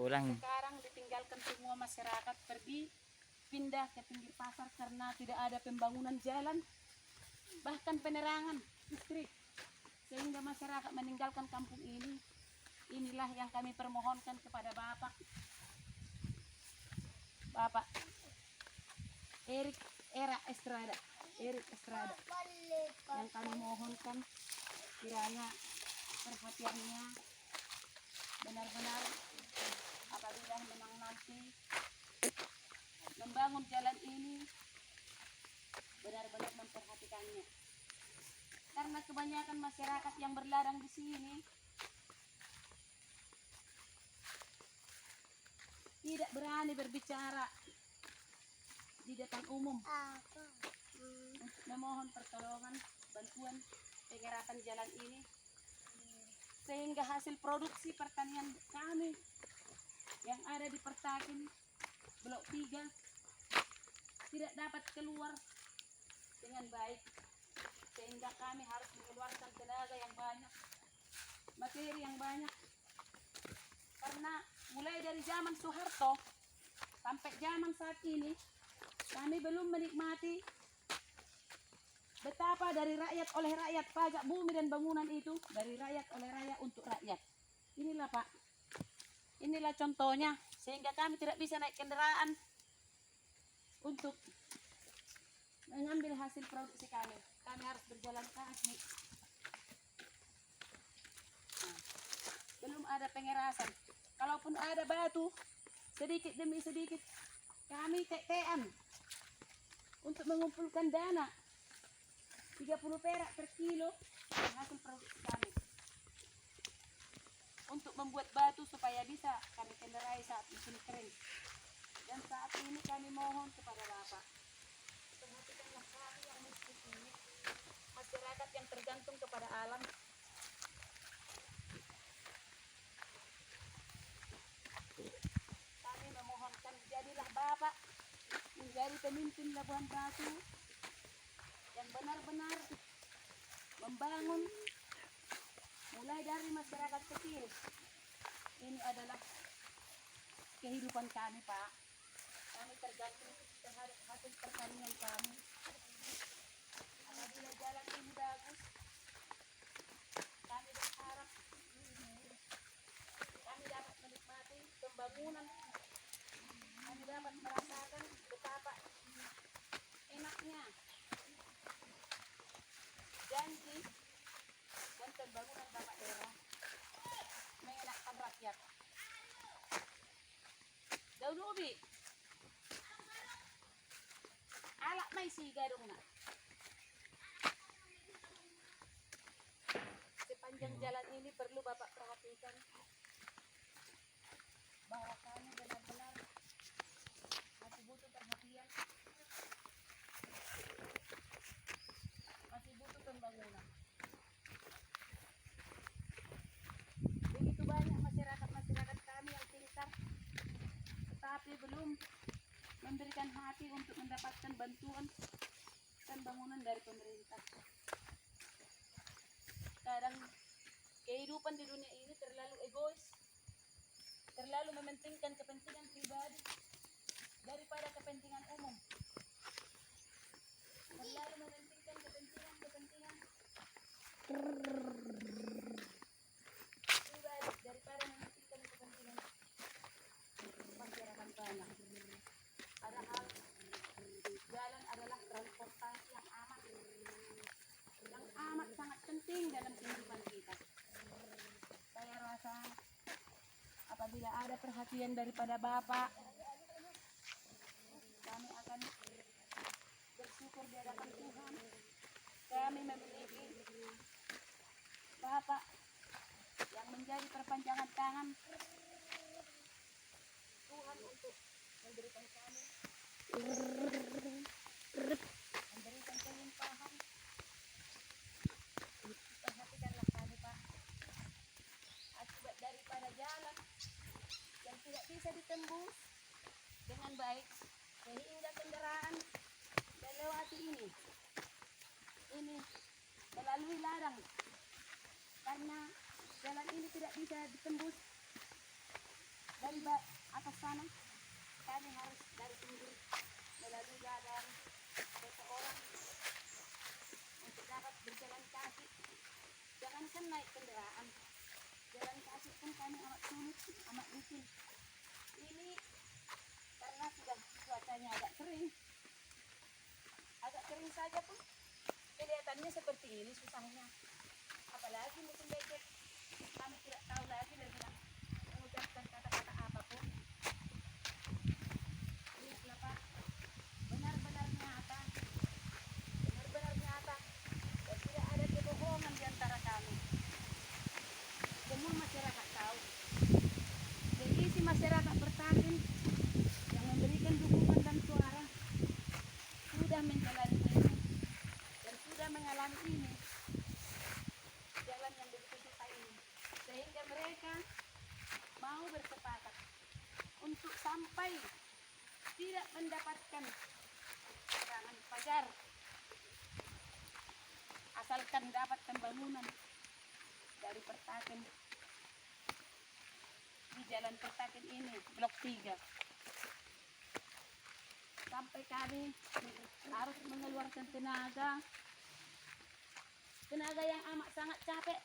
pulang. Sekarang ditinggalkan semua masyarakat pergi pindah ke pinggir pasar karena tidak ada pembangunan jalan, bahkan penerangan listrik, sehingga masyarakat meninggalkan kampung ini. Inilah yang kami permohonkan kepada Bapak Erik Estrada, yang kami mohonkan kiranya perhatiannya benar-benar apabila memang nanti membangun jalan ini benar-benar memperhatikannya, karena kebanyakan masyarakat yang berladang di sini tidak berani berbicara di depan umum untuk memohon pertolongan bantuan pengerapan jalan ini, sehingga hasil produksi pertanian kami yang ada di Pertakin Blok 3 tidak dapat keluar dengan baik, sehingga kami harus mengeluarkan tenaga yang banyak, materi yang banyak, karena mulai dari zaman Soeharto sampai zaman saat ini kami belum menikmati betapa dari rakyat oleh rakyat, pajak bumi dan bangunan itu dari rakyat oleh rakyat untuk rakyat. Inilah Pak, inilah contohnya, sehingga kami tidak bisa naik kendaraan untuk mengambil hasil produksi kami. Kami harus berjalan kaki. Nah, belum ada pengerasan. Kalaupun ada batu, sedikit demi sedikit kami tetean untuk mengumpulkan dana 30 perak per kilo hasil produksi kami untuk membuat batu supaya bisa kami kendarai saat musim kering. Dan saat ini kami mohon kepada Bapak, perhatikanlah kami yang miskin ini, masyarakat yang tergantung kepada alam. Kami memohonkan, jadilah Bapak menjadi pemimpin Labuhan Batu yang benar-benar membangun mulai dari masyarakat kecil. Ini adalah kehidupan kami Pak. Kami tergantung terhadap hasil pertanian kami. Apabila jalan ini bagus, kami berharap kami dapat menikmati pembangunan. Kami dapat merasakan betapa enaknya janji dan pembangunan Bapak daerah mengenakkan rakyat. Daun ubi alak may siga dong na. Sepanjang jalan ini perlu Bapak perhatikan bahwa kami benar-benar masih butuh perhatian, masih butuh pembangunan. Begitu banyak masyarakat kami yang pintar, tetapi belum memberikan hati untuk mendapatkan bantuan dan bangunan dari pemerintah. Kadang kehidupan di dunia ini terlalu egois, terlalu mementingkan kepentingan pribadi daripada kepentingan umum, terlalu mementingkan kepentingan pribadi daripada mementingkan kepentingan masyarakat banyak. Padahal jalan adalah transportasi yang amat sangat penting dalam kehidupan kita. Saya rasa apabila ada perhatian daripada Bapak, kami akan bersyukur di hadapan Tuhan. Kami memiliki Bapak yang menjadi perpanjangan tangan Tuhan untuk memberikan kami, memberikan kelimpahan. Perhatikanlah kami Pak, akibat daripada jalan yang tidak bisa ditembus dengan baik, sehingga kendaraan melewati ini melalui ladang, karena jalan ini tidak bisa ditembus dari atas sana kami harus dari pinggir melalui ladang seseorang untuk dapat berjalan kaki. Jangankan naik kendaraan, jalan kaki pun kami amat sulit, amat licin. Ini karena sudah cuacanya agak kering saja pun kelihatannya seperti ini susahnya. Apalagi musim becek, kami tidak tahu lagi dan tidak mengucapkan kata-kata apapun. Lihatlah Pak, benar-benar nyata dan tidak ada kebohongan di antara kami. Semua masyarakat tahu. Seisi masyarakat Pertaken yang memberikan dukungan dan suara sudah menjalani ini dan sudah mengalami ini, jalan yang begitu susah ini, sehingga mereka mau bersepakat untuk sampai tidak mendapatkan serangan fajar asalkan mendapatkan bangunan dari Pertaken di jalan Pertaken ini, blok 3. Sampai kami harus mengeluarkan tenaga yang amat sangat capek.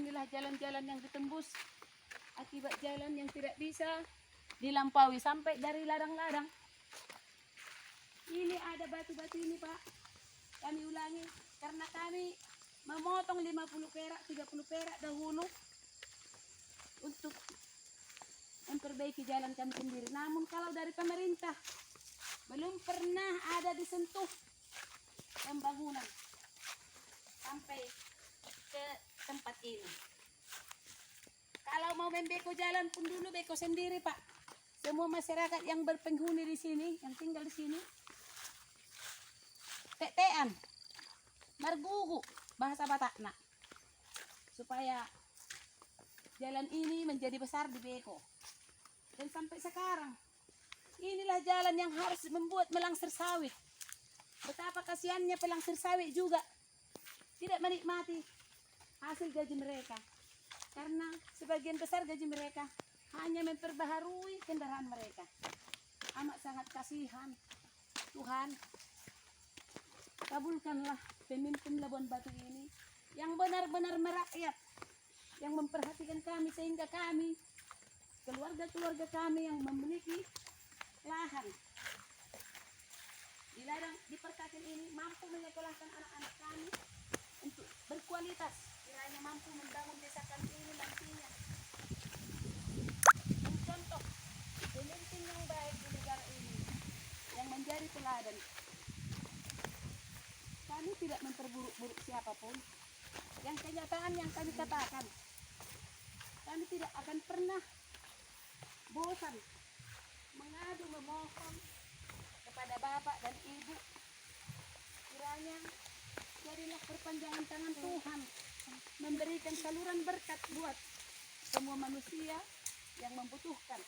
Inilah jalan-jalan yang ditembus akibat jalan yang tidak bisa dilampaui sampai dari ladang-ladang. Ini ada batu-batu ini Pak, kami ulangi karena kami memotong 50 perak 30 perak dahulu untuk memperbaiki jalan kami sendiri. Namun kalau dari pemerintah belum pernah ada disentuh pembangunan sampai ke tempat ini. Kalau mau membeko jalan pun dulu beko sendiri Pak. Semua masyarakat yang berpenghuni di sini, yang tinggal di sini, tetean, margugu bahasa Batakna, supaya jalan ini menjadi besar di beko. Dan sampai sekarang inilah jalan yang harus membuat melangsir sawit. Betapa kasihannya pelangsir sawit juga tidak menikmati hasil gaji mereka, karena sebagian besar gaji mereka hanya memperbaharui kendaraan mereka. Amat sangat kasihan. Tuhan, kabulkanlah pemimpin Labuan Batu ini yang benar-benar merakyat, yang memperhatikan kami sehingga kami, keluarga-keluarga kami yang memiliki lahan di ladang di Pertaken ini mampu menyekolahkan anak-anak kami untuk berkualitas, kiranya mampu membangun desa kami ini nantinya mencontoh pemimpin yang baik di negara ini yang menjadi teladan. Kami tidak memperburuk-buruk siapapun. Yang kenyataan yang kami katakan, kami tidak akan pernah bosan mengadu memohon kepada Bapak dan Ibu, kiranya jadilah perpanjangan tangan Tuhan, memberikan saluran berkat buat semua manusia yang membutuhkan,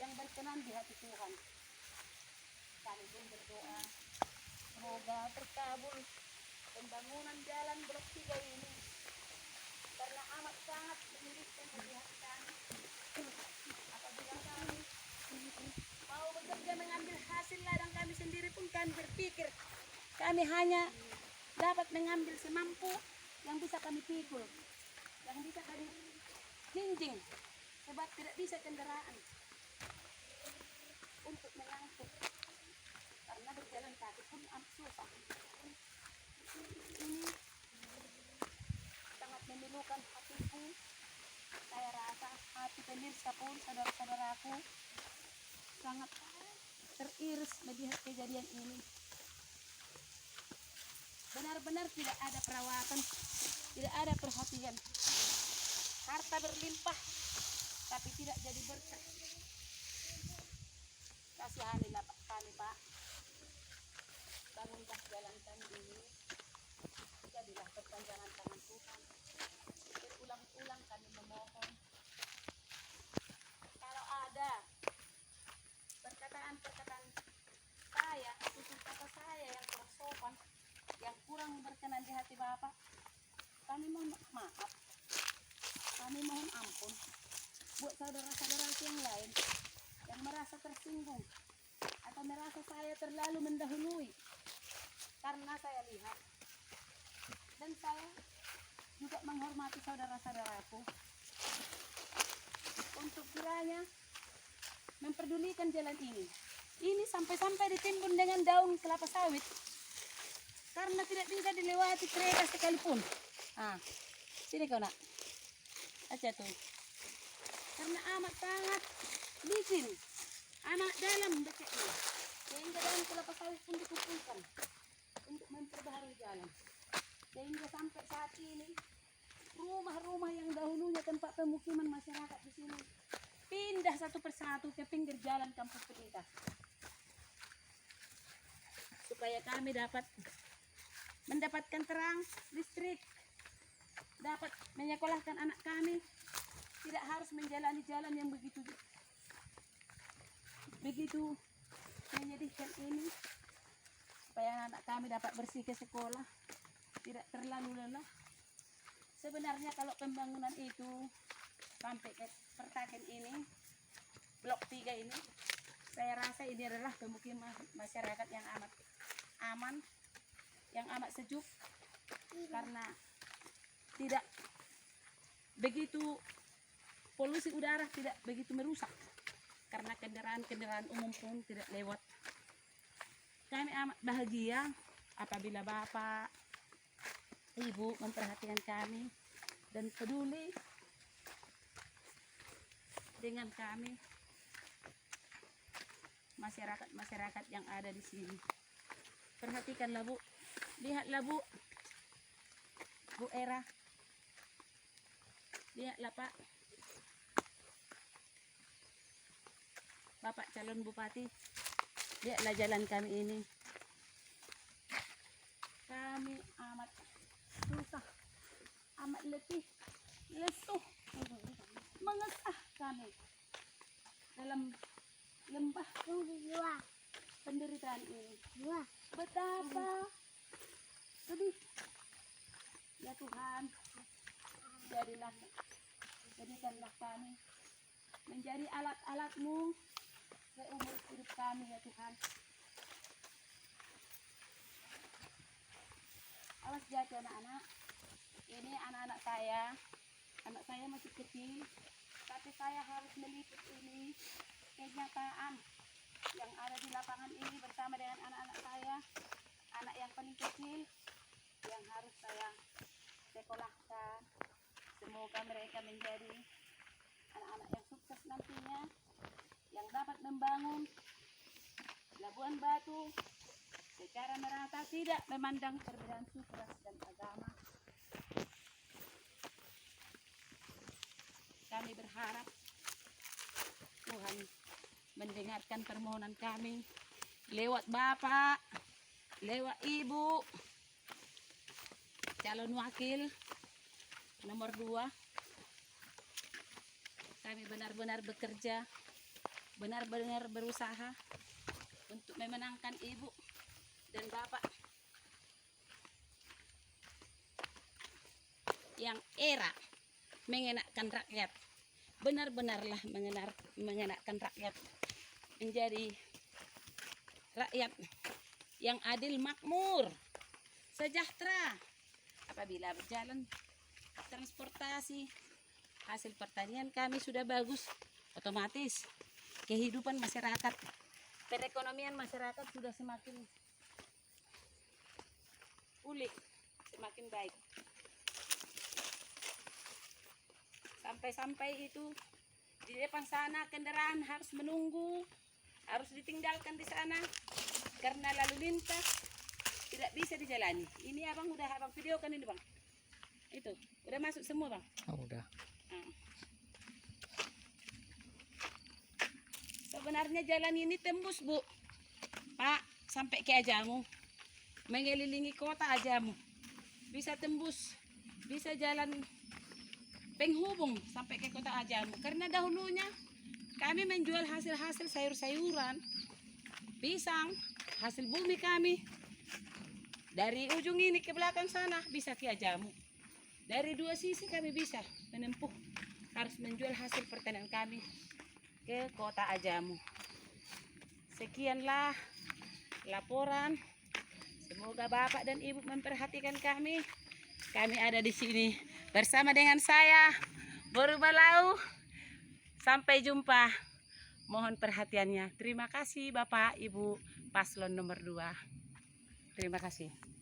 yang berkenan di hati Tuhan. Kami pun berdoa semoga terkabul pembangunan jalan blok 3 ini, karena amat sangat menyulitkan bagi hati kami. Apabila kami mau bekerja mengambil hasil ladang kami sendiri pun kami berpikir kami hanya dapat mengambil semampu yang bisa kami pikul, yang bisa kami jinjing, sebab tidak bisa kendaraan untuk mengangkut, karena berjalan kaki pun amat susah. Ini sangat memilukan hatiku. Saya rasa hati pemirsa pun, saudara-saudaraku, sangat teriris melihat kejadian ini. Benar-benar tidak ada perawatan, tidak ada perhatian. Harta berlimpah, tapi tidak jadi berkah. Kasihanilah kami Pak, bangunlah jalan kami ini, jadilah perpanjangan tangan Tuhan. Berulang-ulang kami memohon, kalau ada perkataan-perkataan saya, tutur kata saya yang kurang sopan, yang kurang berkenan di hati Bapak, kami mohon maaf, kami mohon ampun. saudara-saudara yang lain yang merasa tersinggung atau merasa saya terlalu mendahului karena saya lihat dan saya juga menghormati saudara-saudaraku untuk kiranya memperdulikan jalan ini. Ini sampai-sampai ditimbun dengan daun kelapa sawit karena tidak bisa dilewati kereta sekalipun. Sini kau nak, aja tuh. Karena amat sangat licin, amat dalam beceknya, sehingga daun kelapa sawit pun dikumpulkan untuk memperbaharui jalan. Sehingga sampai saat ini rumah-rumah yang dahulunya tempat pemukiman masyarakat di sini pindah satu persatu ke pinggir jalan kampung Pelita, supaya kami dapat mendapatkan terang listrik, dapat menyekolahkan anak kami, tidak harus menjalani jalan yang begitu menyedihkan ini, supaya anak kami dapat bersih ke sekolah, tidak terlalu lelah. Sebenarnya kalau pembangunan itu sampai ke Pertaken ini, blok 3 ini, saya rasa ini adalah pemukiman masyarakat yang amat aman, yang amat sejuk, karena tidak begitu polusi udara, tidak begitu merusak, karena kendaraan-kendaraan umum pun tidak lewat. Kami amat bahagia apabila Bapak, Ibu memperhatikan kami dan peduli dengan kami, masyarakat yang ada di sini. Perhatikanlah Bu, lihatlah Bu Era, lihatlah Pak, Bapak calon bupati, lihatlah jalan kami ini. Kami amat susah, amat letih, lesuh, mengesah kami dalam lembah penderitaan ini. Betapa sedih. Ya Tuhan, jadikanlah kami menjadi alat-alat-Mu seumur hidup kami ya Tuhan. Awas jaga anak-anak. Ini anak-anak saya masih kecil, tapi saya harus meliput ini kenyataan yang ada di lapangan ini bersama dengan anak-anak saya, anak yang paling kecil yang harus saya sekolahkan. Semoga mereka menjadi anak-anak yang sukses nantinya, yang dapat membangun Labuan Batu secara merata, tidak memandang perbedaan suku, ras, dan agama. Kami berharap Tuhan mendengarkan permohonan kami lewat Bapak, lewat Ibu, calon wakil nomor 2. Kami benar-benar bekerja, benar-benar berusaha untuk memenangkan Ibu dan Bapak yang era mengenakkan rakyat, benar-benarlah mengenakkan rakyat menjadi rakyat yang adil, makmur, sejahtera. Apabila berjalan transportasi, hasil pertanian kami sudah bagus, otomatis kehidupan masyarakat, perekonomian masyarakat sudah semakin pulih, semakin baik. Sampai-sampai itu di depan sana kendaraan harus menunggu, harus ditinggalkan di sana karena lalu lintas tidak bisa dijalani. Ini abang videokan ini bang. Itu udah masuk semua bang. Oh, udah. Sebenarnya jalan ini tembus Bu Pak sampai ke Ajamu, mengelilingi kota Ajamu, bisa tembus, bisa jalan penghubung sampai ke kota Ajamu. Karena dahulunya kami menjual hasil-hasil sayur-sayuran, pisang, hasil bumi kami. Dari ujung ini ke belakang sana bisa ke Ajamu. Dari dua sisi kami bisa menempuh harus menjual hasil pertanian kami ke kota Ajamu. Sekianlah laporan. Semoga Bapak dan Ibu memperhatikan kami. Kami ada di sini bersama dengan saya, Borubalau. Sampai jumpa. Mohon perhatiannya. Terima kasih Bapak, Ibu, paslon nomor 2. Terima kasih.